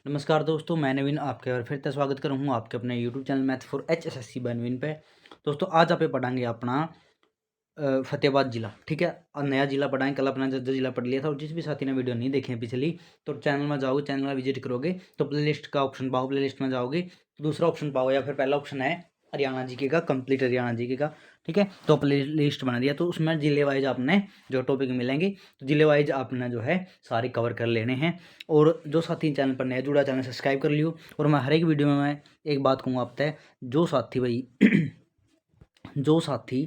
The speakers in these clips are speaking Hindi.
नमस्कार दोस्तों, मैं नवीन आपके और फिर से स्वागत कर रहा हूँ आपके अपने YouTube channel math for HSSC by Naveen पे। दोस्तों आज आप पढ़ाएंगे अपना फतेहाबाद जिला। ठीक है, और नया जिला पढ़ाएंगे। कल अपना जो जिला पढ़ लिया था, और जिस भी साथी ने वीडियो नहीं देखी है पिछली, तो चैनल में जाओगे, चैनल में विजिट करोगे तो प्लेलिस्ट का ऑप्शन पाओ, प्लेलिस्ट में जाओगे तो दूसरा ऑप्शन पाओ, या फिर पहला ऑप्शन है हरियाणा जीके का, कंप्लीट हरियाणा जीके का। ठीक है, तो प्ले लिस्ट बना दिया, तो उसमें जिले वाइज आपने जो टॉपिक मिलेंगे तो जिले वाइज आपने जो है सारे कवर कर लेने हैं। और जो साथी चैनल पर नया जुड़ा, चैनल सब्सक्राइब कर लियो। और मैं हर एक वीडियो में मैं एक बात कहूँगा आप तय, जो साथी भाई जो साथी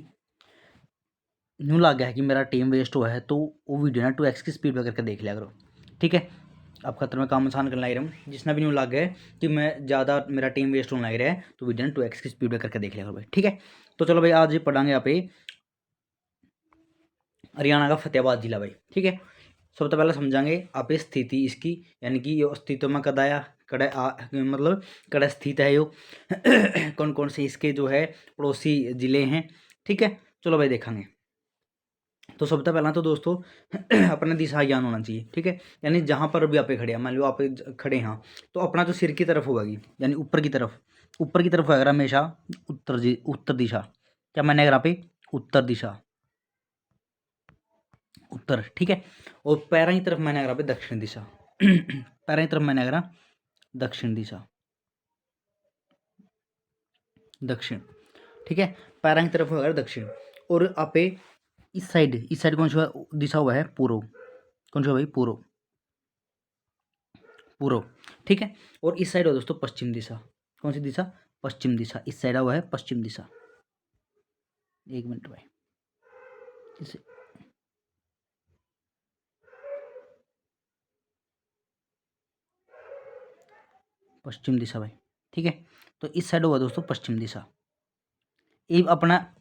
यूँ लग गया है कि मेरा टाइम वेस्ट हुआ है, तो वो वीडियो ना 2x की स्पीड पर करके देख लिया करो। ठीक है, आप खतर में काम आसान करना लग रहा हूँ। जिसने भी यूँ लग गया है कि मैं ज़्यादा मेरा टाइम वेस्ट होने लग रहा है, तो वीडियो ना 2x की स्पीड पर करके देख लिया करो भाई। ठीक है, तो चलो भाई आज पढ़ाएंगे यहाँ पे हरियाणा का फतेहाबाद जिला भाई। ठीक है, सबसे पहले समझाएंगे आप स्थिति इसकी, यानी कि ये अस्तित्व में कद आया, मतलब कड़ा स्थित है यो कौन कौन से इसके जो है पड़ोसी जिले हैं। ठीक है, चलो भाई देखेंगे। तो सबसे पहला तो दोस्तों अपना दिशा ज्ञान होना चाहिए। ठीक है, यानी जहाँ पर भी आप खड़े हैं, मान लो आप खड़े हैं, तो अपना जो सिर की तरफ होगी, यानी ऊपर की तरफ होगा हमेशा उत्तर दिशा। क्या मैंने अगर यहाँ पे उत्तर दिशा, उत्तर। ठीक है, और पैरों की तरफ मैंने अगर यहाँ पे दक्षिण दिशा पैरों की तरफ मैंने अगर दक्षिण दिशा, दक्षिण। ठीक है, पैरों की तरफ होगा दक्षिण। और आप इस साइड कौन सा दिशा हुआ है? पूर्व। कौन सा भाई? पूर्व, पूर्व। ठीक है, और इस साइड हो दोस्तों पश्चिम दिशा। कौन सी दिशा? पश्चिम दिशा। इस साइड हुआ है पश्चिम दिशा। एक मिनट भाई, इसे पश्चिम दिशा भाई। ठीक है, तो इस साइड हुआ दोस्तों पश्चिम दिशा। ये अपना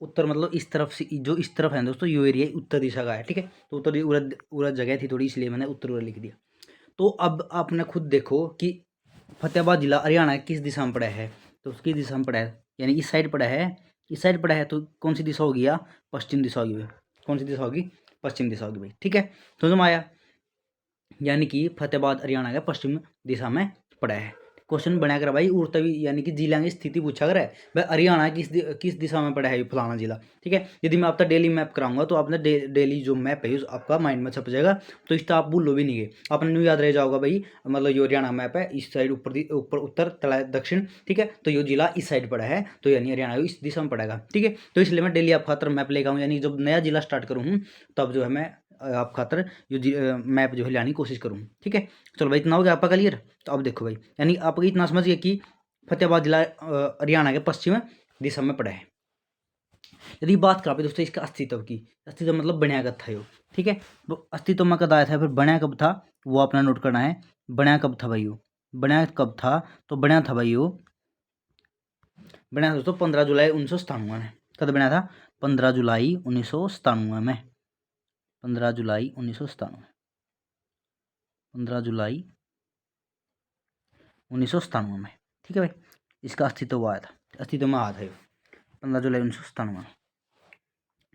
उत्तर, मतलब इस तरफ से, जो इस तरफ है दोस्तों, ये एरिया उत्तर दिशा का है। ठीक है, तो उत्तर उरद जगह थी थोड़ी, इसलिए मैंने उत्तर लिख दिया। तो अब आपने खुद देखो कि फतेहाबाद जिला हरियाणा किस दिशा में पड़ा है, तो उसकी दिशा में पड़ा है, यानी इस साइड पड़ा है, इस साइड पड़ा है, तो कौन सी दिशा होगी? या पश्चिम दिशा होगी भाई। कौन सी दिशा होगी? पश्चिम दिशा होगी भाई। ठीक है, तो समझ आया, यानी कि फतेहाबाद हरियाणा के पश्चिम दिशा में पड़ा है। क्वेश्चन बना कर भाई उड़ता भी, यानी कि जिला की स्थिति पूछा कर है भाई, हरियाणा किस दिशा में पड़ा है फलाना जिला। ठीक है, यदि मैं आपका डेली मैप कराऊंगा तो आपने डेली जो मैप है आपका माइंड में छप जाएगा, तो इसका आप भूलो भी नहीं गए, आपने न्यू याद रह जाओगा भाई। मतलब ये हरियाणा मैप है, इस साइड ऊपर उत्तर तला दक्षिण। ठीक है, तो ये जिला इस साइड पड़ा है, तो यानी हरियाणा इस दिशा में पड़ेगा। ठीक है, तो इसलिए मैं डेली आप खातर मैप लेकर आऊँ, यानी जब नया जिला स्टार्ट करूँ तब जो है मैं आप खातर जो मैप जो है लाने की कोशिश करूँ। ठीक है, चलो भाई इतना हो गया आपका क्लियर। तो अब देखो भाई, यानी आप इतना समझिए कि फतेहाबाद जिला हरियाणा के पश्चिम दिशा में पड़ा है। यदि बात करें दोस्तों इसका अस्तित्व की, अस्तित्व मतलब बनया कब था यो। ठीक है, तो अस्तित्व में कब आया था, फिर बनया कब था, वो अपना नोट करना है। बनया कब था भाई यो? बनया कब था? तो बनया था भाई यो, बनया दोस्तों 15 जुलाई 1997 में। कब बनया था? 15 जुलाई 1997 में। 15 जुलाई 1997, 15 जुलाई 1997 में। ठीक है भाई, इसका अस्तित्व आया था, अस्तित्व में आया था 15 जुलाई 1997 में।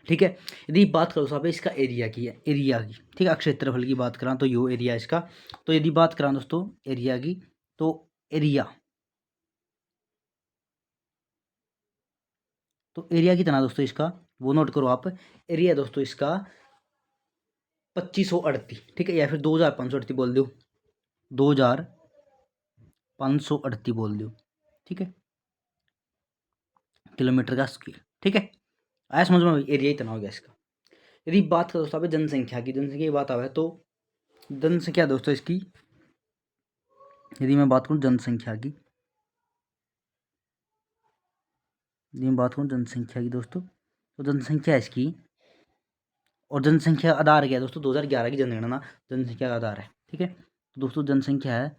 ठीक है, यदि बात करो साहब इसका एरिया की है, एरिया की। ठीक है, क्षेत्रफल की बात करा तो यो एरिया इसका। तो यदि बात करा दोस्तों एरिया की, तो एरिया कितना दोस्तों इसका, वो नोट करो आप। एरिया दोस्तों इसका 2538। ठीक है, या फिर 2538 बोल दो, 2538 बोल दो। ठीक है, किलोमीटर का स्क्वायर। ठीक है, आया समझ में? एरिया इतना हो गया इसका। यदि बात करो दोस्तों जनसंख्या की, जनसंख्या की बात आवे तो जनसंख्या दोस्तों इसकी, यदि मैं बात करूँ जनसंख्या की, यदि मैं बात करूँ जनसंख्या की दोस्तों, तो जनसंख्या इसकी, और जनसंख्या आधार क्या है दोस्तों? 2011 की जनगणना जनसंख्या का आधार है। ठीक है, तो दोस्तों जनसंख्या है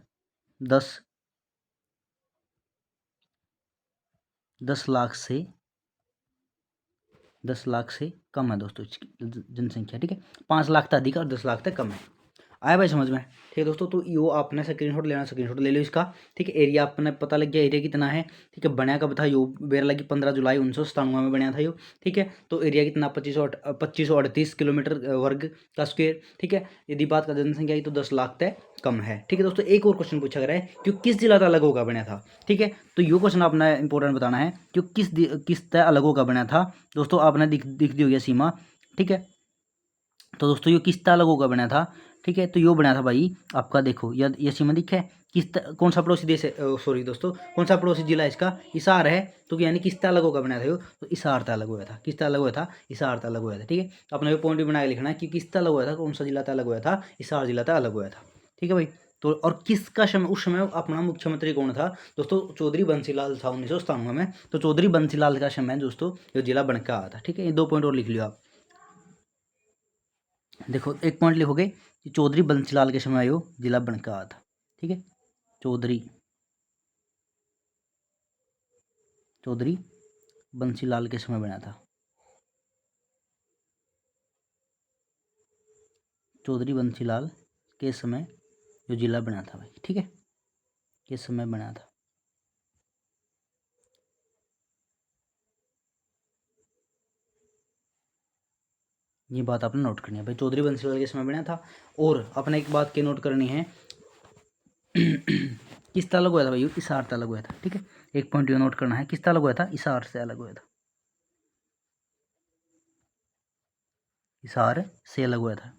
10 लाख से 10 लाख से कम है दोस्तों इसकी जनसंख्या। ठीक है, 5 लाख तक अधिक और 10 लाख तक कम है। आया भाई समझ में? ठीक है दोस्तों, तो यो आपने स्क्रीनशॉट लेना, स्क्रीनशॉट ले लो इसका। ठीक है, एरिया आपने पता लग गया एरिया कितना है। ठीक है, बनया कब था यो, बेर लगी 15 जुलाई 1997 में बनया था यो। ठीक है, तो एरिया कितना 2538 किलोमीटर वर्ग का स्क्वेयर। ठीक है, यदि बात का जनसंख्या की तो 10 लाख तय कम है। ठीक है दोस्तों, एक और क्वेश्चन पूछा गया है कि किस जिला का अलग होगा बना था। ठीक है, तो यो क्वेश्चन आपने इंपॉर्टेंट बताना है कि किस तय अलग होगा बना था। दोस्तों आपने दिख दी होगी सीमा। ठीक है, तो दोस्तों ये किस अलग होगा बना था। ठीक है, तो यो बना था भाई आपका, देखो ये सीमा दिखे कौन सा पड़ोसी देश है, सॉरी दोस्तों, कौन सा पड़ोसी जिला है इसका, हिसार है। तो यानी किस अलग होगा बना था यो, तो हिसार तय अलग हुआ था। किस अलग हुआ था, हिसार तय अलग हुआ था। ठीक है, अपने पॉइंट भी बना के लिखना है कि किस अलग हुआ था, कौन सा जिला तय अलग हुआ था, हिसार जिला तय अलग हुआ था। ठीक है भाई, तो और किसका समय, उस समय अपना मुख्यमंत्री कौन था दोस्तों, चौधरी बंसीलाल था 1997 में। तो चौधरी बंसीलाल का समय दोस्तों ये जिला बनकर आया था। ठीक है, ये 2 पॉइंट और लिख लियो आप। देखो एक पॉइंट लिखोगे कि चौधरी बंसीलाल के समय आयो जिला बनकर आया था। ठीक है, चौधरी चौधरी बंसीलाल के समय बना था। चौधरी बंसीलाल के समय जो जिला बना था भाई। ठीक है, किस समय बना था, ये बात आपने नोट करनी है भाई, चौधरी बंसीलाल के समय बना था। और अपने एक बात की नोट करनी है किस अलग हुआ था भाई, इसार से अलग हुआ था। ठीक है, एक पॉइंट ये नोट करना है, किस अलग हुआ था, इसार से अलग हुआ था। इसार से अलग हुआ था।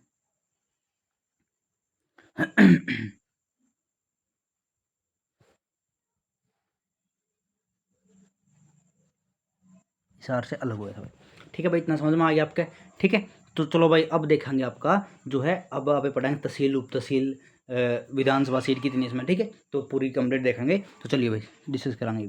हिसार से अलग हुआ था भाई। ठीक है भाई, इतना समझ में आ गया आपके। ठीक है, तो चलो भाई अब देखेंगे आपका जो है, अब आप पढ़ेंगे तहसील उप तहसील विधानसभा सीट कितनी है इसमें। ठीक है, तो पूरी कंप्लीट देखेंगे। तो चलिए भाई डिस्कस कराएंगे।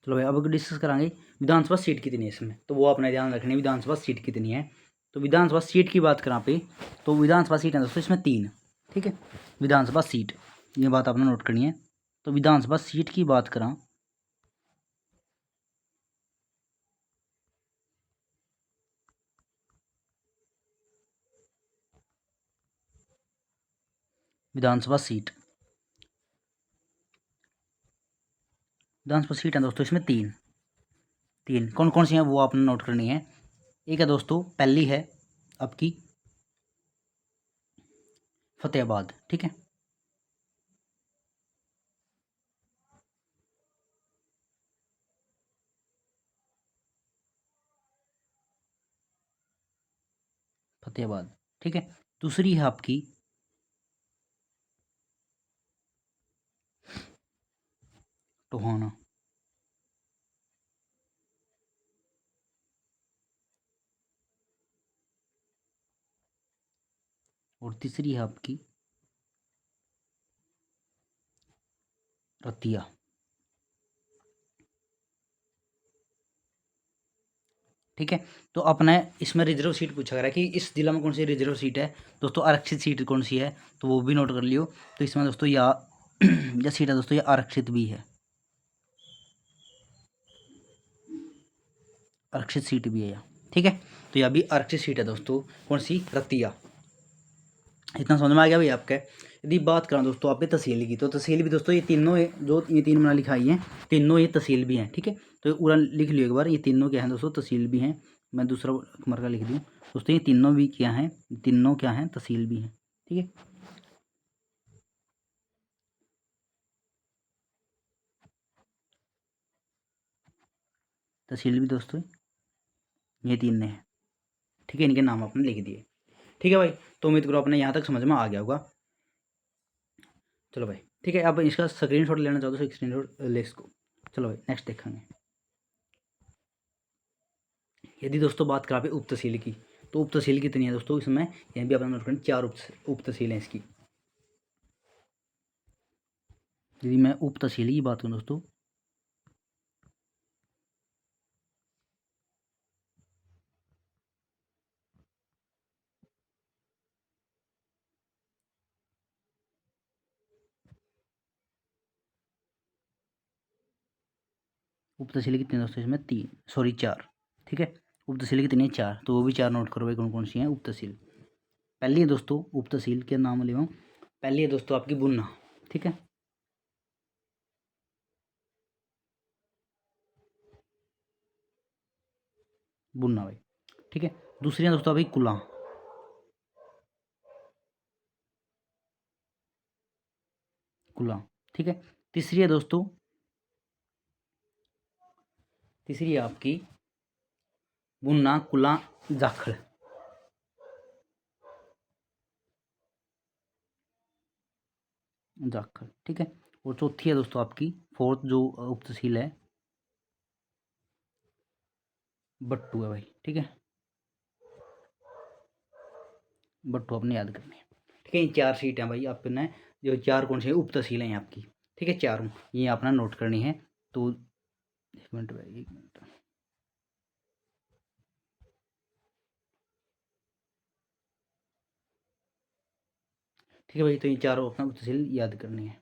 चलो भाई अब डिस्कस कराएंगे विधानसभा सीट कितनी है इसमें, तो वो अपना ध्यान रखना है विधानसभा सीट कितनी है। तो विधानसभा सीट की बात करा पे, तो विधानसभा सीट है दोस्तों इसमें 3। ठीक है, विधानसभा सीट, ये बात आपने नोट करनी है। तो विधानसभा सीट की बात करा, विधानसभा सीट, विधानसभा सीट है दोस्तों इसमें 3। कौन कौन सी हैं वो आपने नोट करनी है। एक है दोस्तों, पहली है आपकी फतेहाबाद। ठीक है, फतेहाबाद। ठीक है, दूसरी है आपकी टोहाना। और तीसरी है आपकी रतिया। ठीक है, तो अपने इसमें रिजर्व सीट पूछा गया है कि इस जिला में कौन सी रिजर्व सीट है दोस्तों, आरक्षित सीट कौन सी है, तो वो भी नोट कर लियो। तो इसमें दोस्तों या सीट है दोस्तों, ये आरक्षित भी है, आरक्षित सीट भी है यह। ठीक है, तो यह भी आरक्षित सीट है दोस्तों, कौन सी, रतिया। इतना समझ में आ गया भाई आपके। यदि बात करें दोस्तों आपके तहसील की, तो तहसील भी दोस्तों ये तीनों है, जो ये 3 मैंने लिखाई हैं, तीनों ये तहसील भी हैं। ठीक है, तो पूरा लिख लियो एक बार, ये तीनों क्या हैं दोस्तों, तहसील भी हैं। मैं दूसरा मरका लिख दूँ दोस्तों, ये तीनों भी क्या हैं, तीनों क्या हैं, तहसील भी हैं। ठीक है, तहसील भी दोस्तों ये 3 हैं। ठीक है, इनके नाम आपने लिख दिए। ठीक है भाई, तो उम्मीद करो आपने यहाँ तक समझ में आ गया होगा। चलो भाई ठीक है, आप इसका स्क्रीनशॉट लेना चाहो तो स्क्रीनशॉट ले इसको। चलो भाई नेक्स्ट देखेंगे। यदि दोस्तों बात करा पे उप तहसील की, तो उप तहसील कितनी है दोस्तों इसमें, यहाँ भी आपने नोट करना 4 उप तहसील हैं इसकी। यदि मैं उप तहसील की बात करूँ दोस्तों, उप तहसील कितनी है दोस्तों इसमें, 3, सॉरी 4। ठीक है, उप तहसील कितनी है, 4, तो वो भी 4 नोट करो भाई, कौन कौन सी हैं उप तहसील। पहली है दोस्तों उप तहसील के नाम ले हूँ। पहली है दोस्तों आपकी बुन्ना, ठीक है, बुन्ना भाई, ठीक है। दूसरी है दोस्तों अभी कुला, कुला, ठीक है। तीसरी है दोस्तों, तीसरी है आपकी बुन्ना कुला जाखड़, जाखड़, ठीक है। और चौथी है दोस्तों आपकी फोर्थ जो उप तहसील है बट्टू है भाई, ठीक है, बट्टू अपने याद करनी है, ठीक है। ये 4 सीट हैं भाई आपने, जो 4 कौन सी उप तहसील हैं आपकी, ठीक है, चारों ये अपना नोट करनी है। तो एक मिनट भाई, एक मिनट, ठीक है भाई। तो ये चारों अपना उप तहसील याद करनी है।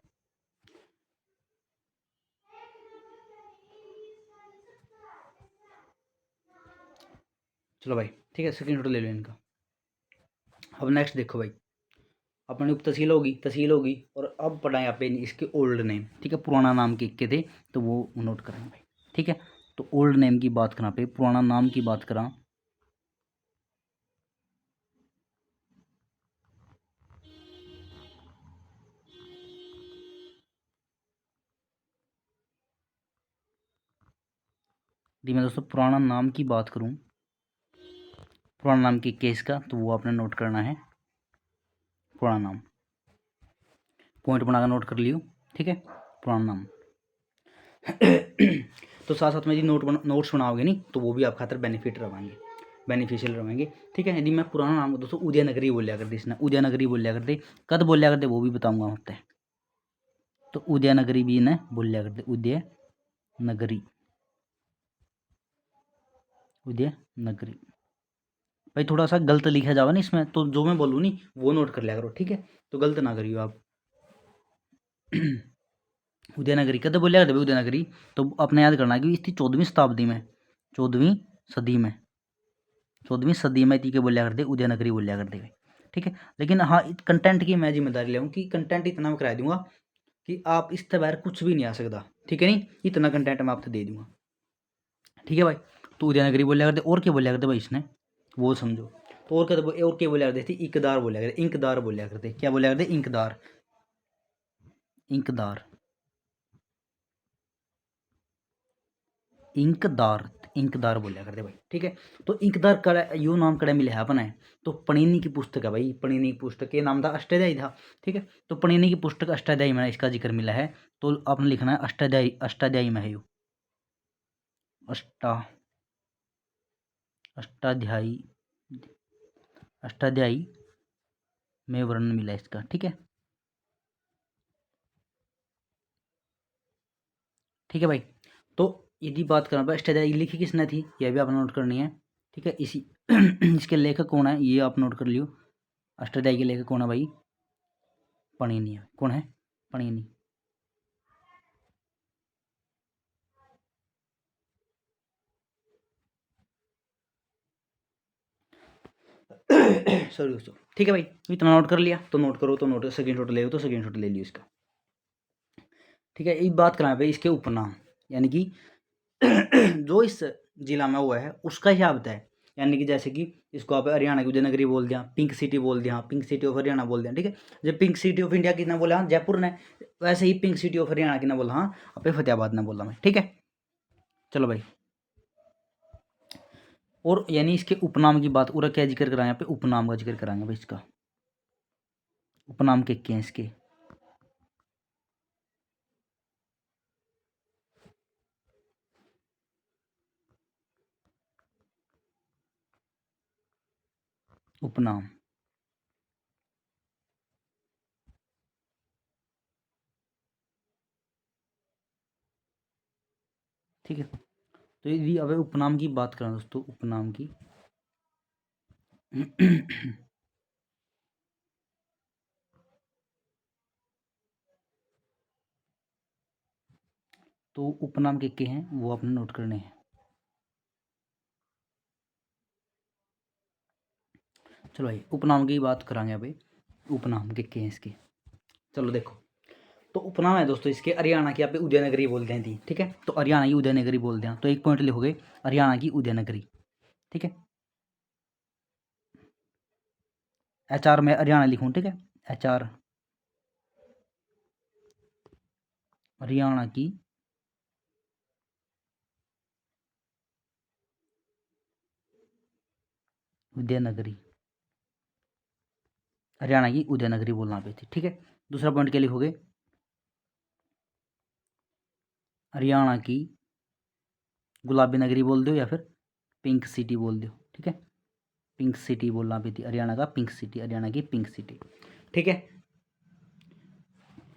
चलो भाई, ठीक है, स्क्रीन शॉट ले लो इनका। अब नेक्स्ट देखो भाई, अपनी उप तहसील होगी, तहसील होगी, और अब पढ़ाएं आप इसके ओल्ड नेम, ठीक है, पुराना नाम के थे तो वो नोट करेंगे भाई, ठीक है। तो ओल्ड नेम की बात करा पे, पुराना नाम की बात करा, मैं दोस्तों पुराना नाम की बात करूं, पुराना नाम के केस का, तो वो आपने नोट करना है पुराना नाम, पॉइंट बनाकर नोट कर लियो, ठीक है, पुराना नाम। तो साथ साथ में यदि नोट्स बनाओगे नहीं तो वो भी आप खातर बेनिफिट रहेंगे, बेनिफिशियल रहेंगे, ठीक है। यदि मैं पुराना नाम दोस्तों उदयनगरी बोलिया करते, इसने उदयनगरी बोलिया करते, कद बोलिया करते वो भी बताऊंगा होता है। तो उदयनगरी भी ने बोलिया करते, उदयनगरी, उदयनगरी भाई। थोड़ा सा गलत लिखा जावा ना इसमें, तो जो मैं बोलूँ नहीं वो नोट कर लिया करो, ठीक है, तो गलत ना करियो आप। उदयनगरी कद बोलिया करते भाई उदयनगरी, तो अपने याद करना कि इसकी 14वीं शताब्दी में, 14वीं सदी में, 14वीं सदी में तीके बोलिया करते उदयनगरी बोलिया करते भाई, ठीक है। लेकिन हाँ, कंटेंट की मैं जिम्मेदारी ले कि कंटेंट इतना मैं करा दूंगा कि आप इससे बाहर कुछ भी नहीं आ सकता, ठीक है, नहीं इतना कंटेंट मैं आपको दे दूंगा, ठीक है भाई। तो उदयनगरी बोलिया करते, और क्या बोलिया करते भाई इसने वो समझो। तो और क्या बोलिया करते थे, इकदार बोलिया करते, इंकदार बोलिया करते, क्या बोलिया करते, इंकदार, इंकदार, इंकदार, इंकदार बोलिया करते भाई, ठीक है। तो इंकदार कड़ा यो नाम कड़ा मिले है अपना है, तो पणिनि की पुस्तक है भाई, पणिनि की पुस्तक, ये नाम था अष्टाध्यायी था, ठीक है। तो पणिनि की पुस्तक अष्टाध्यायी में इसका जिक्र मिला है, तो आपने लिखना है अष्टाध्यायी, अष्टाध्यायी में है यो, अष्टाध्यायी, अष्टाध्यायी में वर्णन मिला इसका, ठीक है, ठीक है भाई। तो यदि बात करें भाई अष्टाध्यायी लिखी किसने थी, यह भी आपने नोट करनी है, ठीक है। इसी इसके लेखक कौन है ये आप नोट कर लियो, अष्टाध्यायी के लेखक कौन है भाई, पणिनि है, कौन है, पणिनि, सॉरी दोस्तों, ठीक है भाई। इतना नोट कर लिया, तो नोट करो, तो नोट सेकेंड शॉट ले, तो सेकेंड शॉट ले लियो इसका, ठीक है। एक बात कराएं भाई इसके उपनाम, यानी कि जो इस जिला में हुआ है उसका ही आप बताए, यानी कि जैसे कि इसको आप हरियाणा की उदयनगरी बोल दिया, पिंक सिटी बोल दिया, पिंक सिटी ऑफ हरियाणा बोल दिया, ठीक है। जब पिंक सिटी ऑफ इंडिया कितना बोला हाँ जयपुर ने, वैसे ही पिंक सिटी ऑफ हरियाणा कितना बोला हाँ अपने फतेहाबाद ने बोला मैं, ठीक है। चलो भाई, और यानी इसके उपनाम की बात, और क्या जिक्र कराएंगे, पे उपनाम का जिक्र कराएंगे भाई इसका, उपनाम के हैं इसके, उपनाम, ठीक है। तो यदि अब उपनाम की बात करें दोस्तों, उपनाम की तो उपनाम के हैं वो आपने नोट करने हैं। चलो भाई उपनाम की बात करांगे अभी। उपनाम के हैं इसके। चलो देखो, तो उपनाम है दोस्तों इसके, हरियाणा की आप उदयनगरी बोलते हैं थी, ठीक है। तो हरियाणा की उदयनगरी बोलते हैं, तो एक पॉइंट लिखोगे हरियाणा की उदयनगरी, ठीक है। HR में हरियाणा लिखूँ, ठीक है। HR हरियाणा की उदयनगरी, हरियाणा की उदयनगरी बोलना पे थी, ठीक है। दूसरा पॉइंट क्या लिखोगे, हरियाणा की गुलाबी नगरी बोल दो या फिर पिंक सिटी बोल दो, ठीक है। पिंक सिटी बोलना भी थी, हरियाणा का पिंक सिटी, हरियाणा की पिंक सिटी, ठीक है।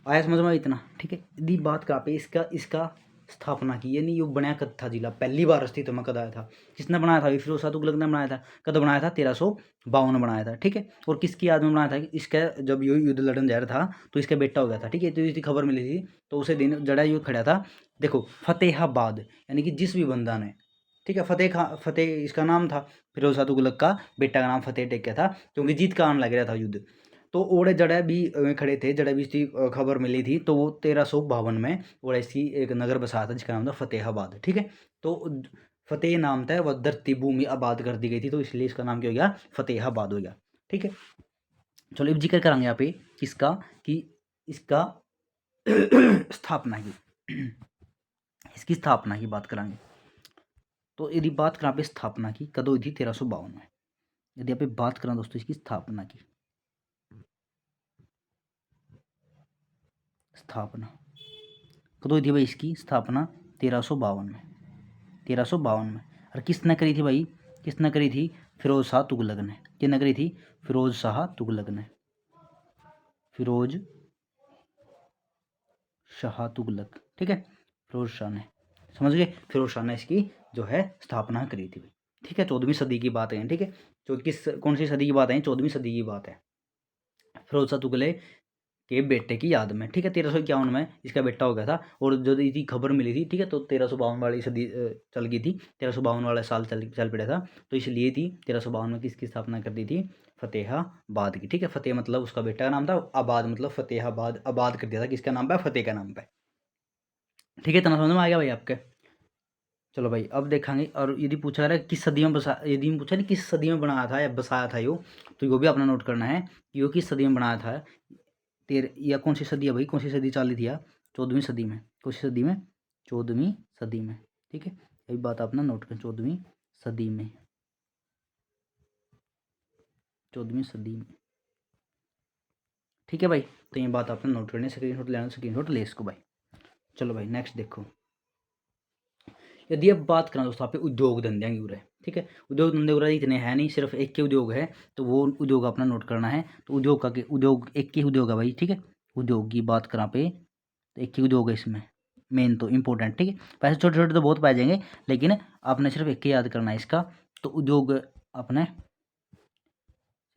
आया समझ में इतना, ठीक है। यदि बात करा पे इसका इसका स्थापना की, यानी ये बनाया कद था जिला, पहली बार अस्तित्व में कद आया था, किसने बनाया था, फिरोज शाह तुगलक ने बनाया था। कद बनाया था 1352 बनाया था, ठीक है। और किसकी याद में बनाया था, इसका जब ये युद्ध लड़न जा रहा था तो इसका बेटा हो गया था, ठीक है। तो इसकी खबर मिली थी, तो उसे दिन जड़ा युद्ध खड़ा था। देखो फतेहाबाद, यानी कि जिस भी बंदा ने, ठीक है, फतेह इसका नाम था, फिरोज शाह तुगलक का बेटा का नाम फतेह टेक था, क्योंकि जीत का आने लग रहा था युद्ध। तो ओड़े जड़े भी खड़े थे, जड़े भी इसकी खबर मिली थी, तो वो 1352 में ओड़े इसकी एक नगर बसाया था जिसका नाम था फतेहाबाद, ठीक है। तो फतेह नाम था, वह धरती भूमि आबाद कर दी गई थी, तो इसलिए इसका नाम क्या हो गया, फतेहाबाद हो गया, ठीक है। चलो अब जिक्र करांगे यहाँ पे किसका, कि इसका स्थापना की, इसकी स्थापना की बात करांगे। तो यदि बात करें पे स्थापना की, कद हुई थी 1352 में। यदि आप बात करें दोस्तों इसकी स्थापना की, स्थापना कद हुई थी भाई इसकी स्थापना 1352 में, 1352 में। और किसने करी थी भाई, किसने करी थी, फिरोज शाह तुगलक ने। किसने करी थी, फिरोज शाह तुगलक ने, फिरोज शाह तुगलक, ठीक है। फिरोज शाह ने, समझ गए, फिरोज शाह ने इसकी जो है स्थापना करी थी, ठीक है। 14वीं सदी की बात है, ठीक है। जो किस कौन सी सदी की बात है, 14वीं सदी की बात है, फिरोज शाह तुगलक के बेटे की याद में, ठीक है। 1351 में इसका बेटा हो गया था, और जो इसकी खबर मिली थी, ठीक है, तो 1352 वाली सदी चल गई थी, 1352 वाला साल चल पड़ा था, तो इसलिए थी 1352 में किसकी स्थापना कर दी थी, फतेहाबाद की, ठीक है। फतेह मतलब उसका बेटा का नाम था, आबाद मतलब फतेहाबाद, आबाद कर दिया था किसका नाम पे, फतेह का नाम पे, ठीक है। इतना समझ में आ गया भाई आपके। चलो भाई अब देखेंगे, और यदि पूछा रहा है किस सदी में बसा, यदि पूछा नहीं किस सदी में बनाया था या बसाया था यो, तो यो भी अपना नोट करना है कि यो किस सदी में बनाया था। या कौन सी सदी है भाई, कौन सी सदी चाली थी यार, 14वीं सदी में, कौन सी सदी में, 14वीं सदी में, ठीक है। यही बात अपना नोट करें, 14वीं सदी में, 14वीं सदी में, ठीक है भाई। तो ये बात आपने नोट करनी, स्क्रीन शॉट लेना, स्क्रीन शॉट ले इसको भाई। चलो भाई नेक्स्ट देखो, यदि अब बात करें दोस्तों आप उद्योग धंधे की उरे, ठीक है। उद्योग धंधे उरे इतने हैं नहीं, सिर्फ एक के उद्योग है, तो वो उद्योग अपना नोट करना है। तो उद्योग का उद्योग एक ही उद्योग है भाई, ठीक है। उद्योग की बात करा पे तो एक ही उद्योग है इसमें, मेन तो इम्पोर्टेंट, ठीक है। वैसे छोटे छोटे तो बहुत पाए जाएंगे, लेकिन आपने सिर्फ एक ही याद करना है इसका। तो उद्योग आपने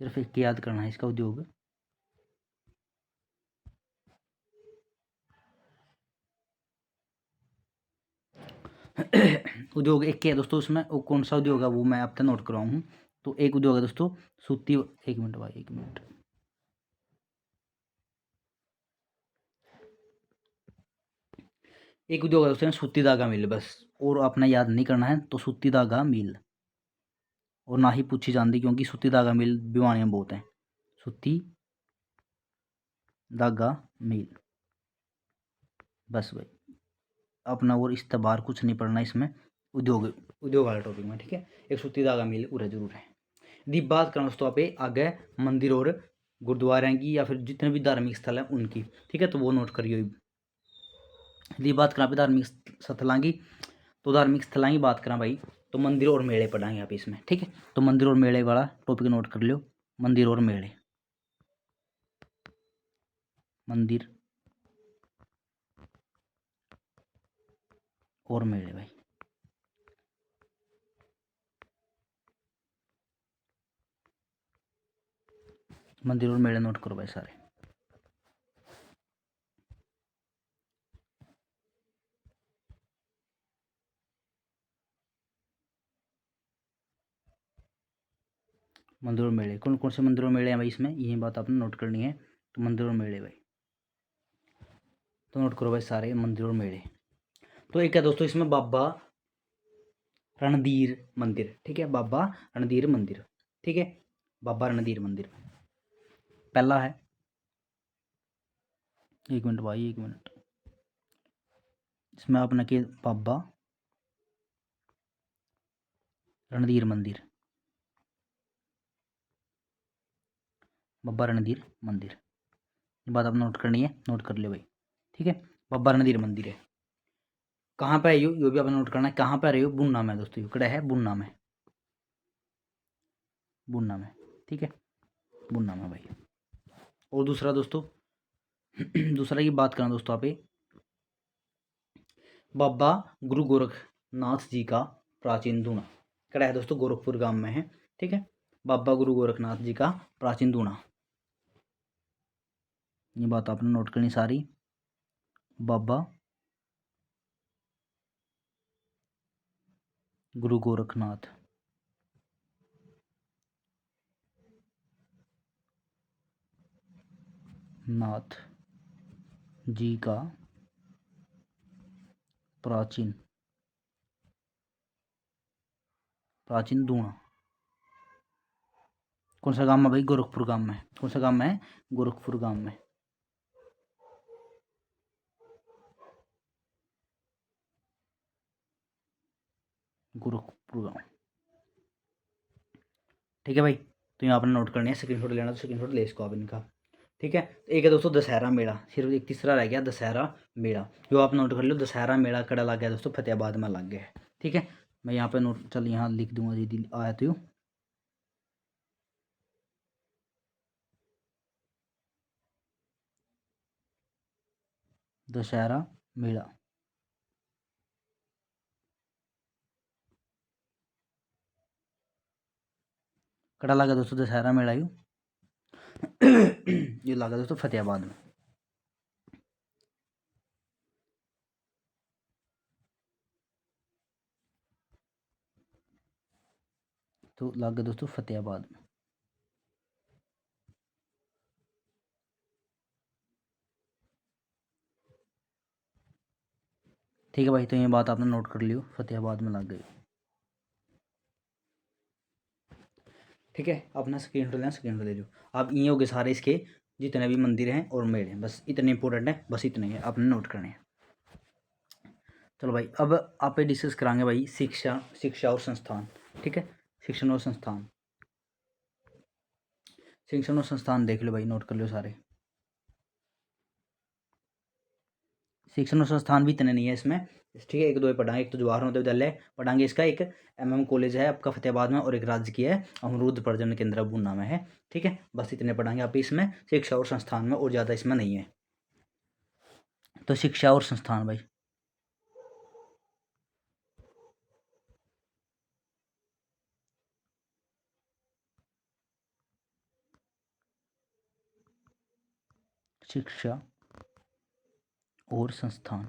सिर्फ एक ही याद करना है इसका, उद्योग उद्योग एक ही है दोस्तों, उसमें वो कौन सा उद्योग है वो मैं आपसे नोट कराऊँ हूँ। तो एक उद्योग है दोस्तों सूती, एक मिनट भाई, एक मिनट, एक उद्योग है दोस्तों सूती धागा मिल, बस, और आपने याद नहीं करना है। तो सूती धागा मिल, और ना ही पूछी जाती, क्योंकि सूती धागा मिल बीमारियाँ बहुत हैं। सूती धागा मिल, बस भाई, अपना और इस बार कुछ नहीं पढ़ना इसमें, उद्योग उद्योग वाले टॉपिक में, ठीक है। एक सूती धागा मिल उरे जरूर है। यदि बात करें दोस्तों पे आगे मंदिर और गुरुद्वारे की, या फिर जितने भी धार्मिक स्थल हैं उनकी, ठीक है, तो वो नोट करिए। यदि बात करें धार्मिक स्थलों की, तो धार्मिक स्थलों की बात करें भाई, तो मंदिर और मेले पढ़ाएंगे यहाँ पे इसमें, ठीक है। तो मंदिर और मेले वाला टॉपिक नोट कर लो, मंदिर और मेले, मंदिर और मेले भाई, मंदिर और मेले नोट करो भाई सारे। मंदिर और मेले, कौन कौन से मंदिर और मेले हैं भाई इसमें, यही बात आपने नोट करनी है। तो मंदिर और मेले भाई, तो नोट करो भाई सारे मंदिर और मेले। तो एक है दोस्तों इसमें बाबा रणधीर मंदिर, ठीक है, बाबा रणधीर मंदिर, ठीक है, बाबा रणधीर मंदिर पहला है। एक मिनट भाई, एक मिनट, इसमें आपने के बाबा रणधीर मंदिर, बाबा रणधीर मंदिर, ये बात आप नोट करनी है, नोट कर ले भाई, ठीक है। बाबा रणधीर मंदिर है, कहाँ पे है यो भी आपने नोट करना है, कहाँ पे रहे हो, बुन्ना में दोस्तों, कड़ा है बुन्ना में, बुन्ना में, ठीक है, बुन्ना में भाई। और दूसरा दोस्तों दूसरा की बात करें दोस्तों, आप बाबा गुरु गोरखनाथ जी का प्राचीन धूणा, कड़ा है दोस्तों, गोरखपुर गांव में है, ठीक है, बाबा गुरु गोरखनाथ जी का प्राचीन धूणा, ये बात आपने नोट करनी सारी। बाबा गुरु गोरखनाथ नाथ जी का प्राचीन प्राचीन धूणा, कौन सा गांव में भाई, गोरखपुर गांव में, कौन सा गांव में है, गोरखपुर गांव में, गोरखपुर गांव, ठीक है भाई। तो यहाँ आपने नोट करनी है, स्क्रीनशॉट लेना तो स्क्रीनशॉट ले इसको आप इनका, ठीक है। तो एक है दोस्तों दशहरा मेला, सिर्फ एक तीसरा रह गया दशहरा मेला, जो आप नोट कर लो, दशहरा मेला कड़ा लग गया दोस्तों, फतेहाबाद में लग गया है, ठीक है। मैं यहाँ पे नोट चल यहाँ लिख दूंगा, दीदी आया तो दशहरा मेला कड़ा लगा दोस्तों, दशहरा मेला यू ये लगा दोस्तों फतेहाबाद में, तो लगा दोस्तों फतेहाबाद में, ठीक है भाई। तो ये बात आपने नोट कर लियो, फतेहाबाद में लग गई, ठीक है। अपना स्क्रीन लेना, स्क्रीन ले लो आप, ये हो गए सारे इसके जितने भी मंदिर हैं और मेले हैं, बस इतने इंपॉर्टेंट है, बस इतने ही आपने नोट करने हैं। चलो भाई, अब आप डिस्कस कराएंगे भाई शिक्षा, शिक्षा और संस्थान, ठीक है, शिक्षण और संस्थान, शिक्षण और संस्थान देख लो भाई, नोट कर लो सारे, शिक्षण और संस्थान भी इतने नहीं है इसमें, ठीक है, एक दो ही पढ़ाएंगे, एक तो जवाहर नवोदय विद्यालय पढ़ाएंगे, इसका एक कॉलेज है आपका फतेहाबाद में, और एक राजकीय है अमरूद प्रजनन केंद्र बुन्ना में है, ठीक है, बस इतने पढ़ाएंगे आप इसमें शिक्षा और संस्थान में, और ज़्यादा इसमें नहीं है। तो शिक्षा और संस्थान भाई, शिक्षा और संस्थान,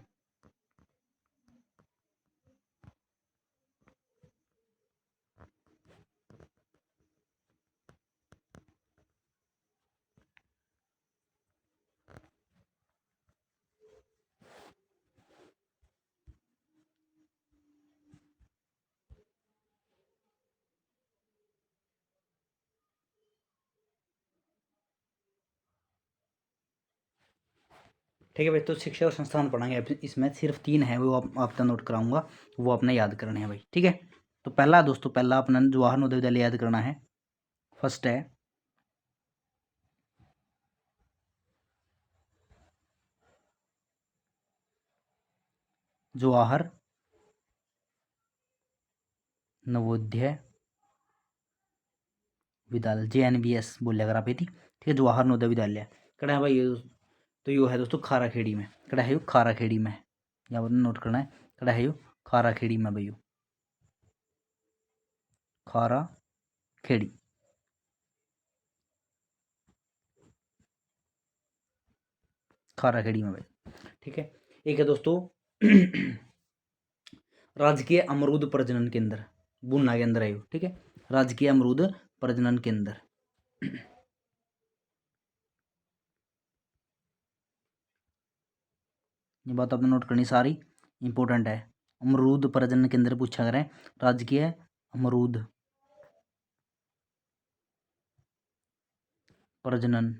ठीक है भाई। तो शिक्षा और संस्थान पढ़ाएंगे आप, इसमें सिर्फ तीन है, वो आपका नोट कराऊंगा, वो अपने याद करने हैं भाई, ठीक है। तो पहला दोस्तों, पहला अपना जवाहर नवोदय विद्यालय याद करना है, फर्स्ट है जवाहर नवोदय विद्यालय, JNVS बोले अगर आप ये थी, ठीक है, जवाहर नवोदय विद्यालय कड़ा है भाई ये, तो यो है दोस्तों खारा खेड़ी में, कड़ा है यो खारा खेड़ी में, यहाँ पर नोट करना है, कड़ा है यो खारा खेड़ी में भाई, खारा खेड़ी, खारा खेड़ी में भाई, ठीक है। एक है दोस्तों राजकीय अमरूद प्रजनन केंद्र बुन्ना के अंदर है, ठीक है, राजकीय अमरूद प्रजनन केंद्र। ये बात आपने नोट करनी, सारी इंपॉर्टेंट है। अमरूद प्रजनन केंद्र पूछा करें, राजकीय अमरूद प्रजनन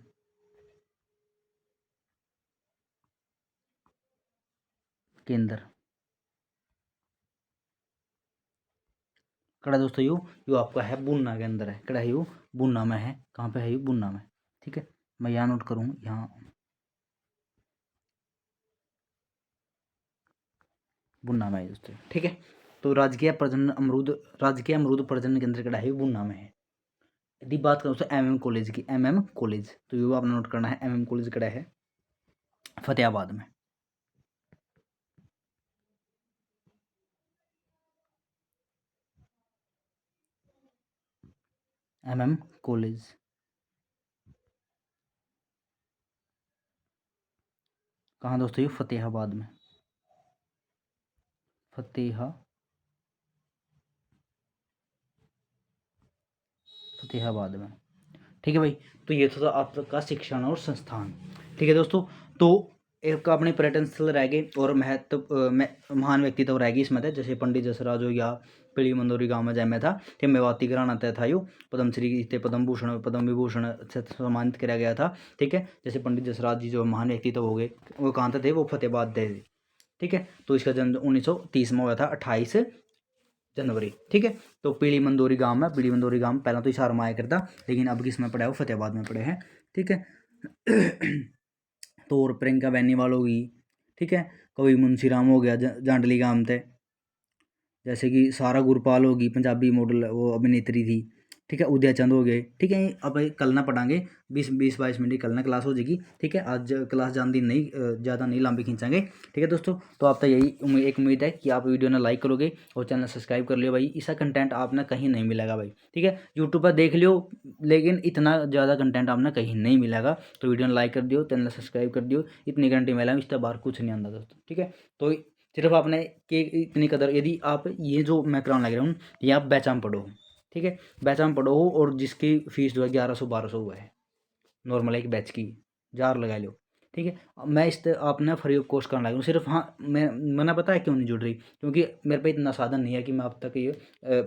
केंद्र कड़ा दोस्तों यू आपका है बुन्ना के अंदर है, कड़ा है यू बुन्ना में है। कहाँ पे है यू? बुन्ना में। ठीक है, मैं यहाँ नोट करूँ, यहाँ बुन्ना में है दोस्तों। ठीक है, तो राजकीय अमरूद प्रजनन केंद्र कड़ा है बुन्ना में है। यदि बात करूँ दोस्तों MM कॉलेज की, MM कॉलेज, तो ये आपने नोट करना है, MM कॉलेज कड़ा है फतेहाबाद में। MM कॉलेज कहाँ दोस्तों? ये फतेहाबाद में, फतेहाबाद में। ठीक है भाई, तो ये था आपका शिक्षण और संस्थान। ठीक है दोस्तों, तो एक अपने पर्यटन स्थल रह गए और महान व्यक्तित्व रह गई इसमें थे, जैसे पंडित जसराज हो गया, पीली मंदोरी गांव में जैमे था, कि मेवाती घराना तय था, यो पद्मश्री थे, पद्म विभूषण से सम्मानित किया गया था। ठीक है, जैसे पंडित जसराज जी जो महान व्यक्तित्व हो गए, वो कहाँ थे? वो फतेहाबाद थे। ठीक है, तो इसका जन्म 1930 में हुआ था, 28 जनवरी। ठीक है, तो पीली मंदोरी गांव पहला तो हिसार में आया करता, लेकिन अब किस में पड़ा है? वो फतेहाबाद में पड़े हैं। ठीक है, तो और प्रियंका बेनीवाल होगी। ठीक है, कवि मुंशीराम हो गया, जांडली गांव थे। जैसे कि सारा गुरपाल होगी, पंजाबी मॉडल वो अभिनेत्री थी। ठीक है, उदय चंद हो गए। ठीक है, अब कल ना पढ़ाएंगे, 20-22 मिनट की कल ना क्लास हो जाएगी। ठीक है, आज क्लास ज़्यादा नहीं लंबी खींचांगे। ठीक है दोस्तों, तो आप तो यही एक उम्मीद है कि आप वीडियो ने लाइक करोगे और चैनल सब्सक्राइब कर लियो भाई। ऐसा कंटेंट आपने कहीं नहीं मिलेगा भाई। ठीक है, यूट्यूब पर देख लियो, लेकिन इतना ज़्यादा कंटेंट आपने कहीं नहीं मिलेगा। तो वीडियो ने लाइक कर दियो, चैनल सब्सक्राइब कर दियो, इतनी घंटे मिला इसके बाहर कुछ नहीं आता दोस्तों। ठीक है, तो सिर्फ आपने कि इतनी कदर, यदि आप ये जो मैं कराने लग रहा हूँ, ये आप बैच में पढ़ो। ठीक है, बैच में पढ़ो, और जिसकी फीस जो है 1100-1200 हुआ है नॉर्मल एक बैच की, 1000 लगा लो। ठीक है, मैं आपने फ्री ऑफ कॉस्ट करने लगा हूँ सिर्फ। हाँ, मैंने पता है क्यों नहीं जुड़ रही, क्योंकि मेरे पे इतना साधन नहीं है कि मैं अब तक ये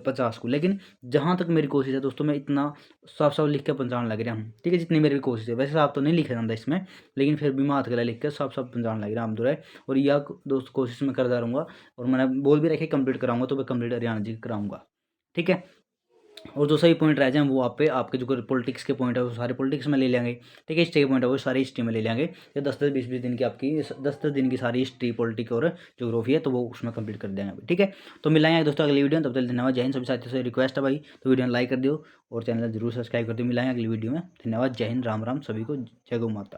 50 को, लेकिन जहाँ तक मेरी कोशिश है दोस्तों, मैं इतना साफ साफ लिख के पहुँचाने लग रहा हूँ। ठीक है, जितनी मेरी कोशिश है, वैसे साफ तो नहीं लिखा जाता इसमें, लेकिन फिर भी मैं हाथ गला लिख के साफ साफ पहुँचाने लग रहा हूँ है। और यह दोस्त कोशिश में करता रहूँगा, और मैंने बोल भी रखे कंप्लीट कराऊंगा, तो मैं कंप्लीट हरियाणा जी कराऊंगा। ठीक है, और जो सही पॉइंट रह जाए वो आप पे, आपके जो पॉलिटिक्स के पॉइंट है वो सारे पॉलिटिक्स में ले लेंगे। ठीक है, हिस्ट्री के पॉइंट है वो सारी हिस्ट्री में ले लेंगे। ये 10-10 20-20 दिन की आपकी 10-10 दिन की सारी हिस्ट्री, पॉलिटिक्स और ज्योग्राफी है, तो वो उसमें कंप्लीट कर देंगे। ठीक है, तो मिलाएंगे दोस्तों अगली वीडियो में, तब तक धन्यवाद, जय हिंद। सभी साथियों से रिक्वेस्ट है भाई, तो वीडियो लाइक कर दियो और चैनल जरूर सब्सक्राइब कर दियो। मिलाएंगे अगली वीडियो में, धन्यवाद, जय हिंद, राम राम सभी को, जय गौ माता।